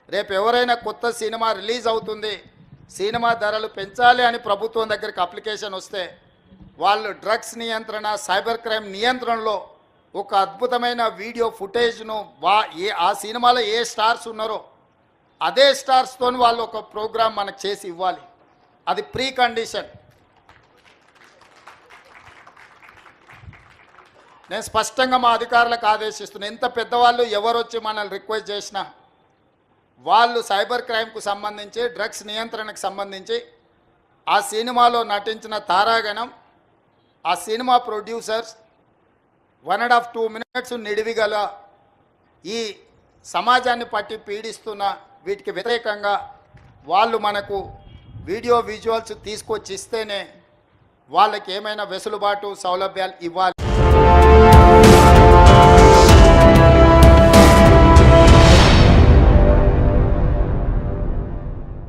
రేపు ఎవరైనా కొత్త సినిమా రిలీజ్ అవుతుంది, సినిమా ధరలు పెంచాలి అని ప్రభుత్వం దగ్గరికి అప్లికేషన్ వస్తే వాళ్ళు డ్రగ్స్ నియంత్రణ, సైబర్ క్రైమ్ నియంత్రణలో ఒక అద్భుతమైన వీడియో ఫుటేజ్ను ఆ సినిమాలో ఏ స్టార్స్ ఉన్నారో అదే స్టార్స్తో వాళ్ళు ఒక ప్రోగ్రాం మనకు చేసి ఇవ్వాలి. అది ప్రీ కండిషన్. నేను స్పష్టంగా మా అధికారులకు ఆదేశిస్తున్నాను, ఎంత పెద్దవాళ్ళు ఎవరు వచ్చి మనల్ని రిక్వెస్ట్ చేసినా వాళ్ళు సైబర్ క్రైమ్కు సంబంధించి, డ్రగ్స్ నియంత్రణకు సంబంధించి ఆ సినిమాలో నటించిన తారాగణం, ఆ సినిమా ప్రొడ్యూసర్స్ 1.5 to 2 minutes నిడివిగల ఈ సమాజాన్ని పట్టి పీడిస్తున్న వీటికి వ్యతిరేకంగా వాళ్ళు మనకు వీడియో విజువల్స్ తీసుకొచ్చి ఇస్తేనే వాళ్ళకి ఏమైనా వెసులుబాటు, సౌలభ్యాలు ఇవ్వాలి.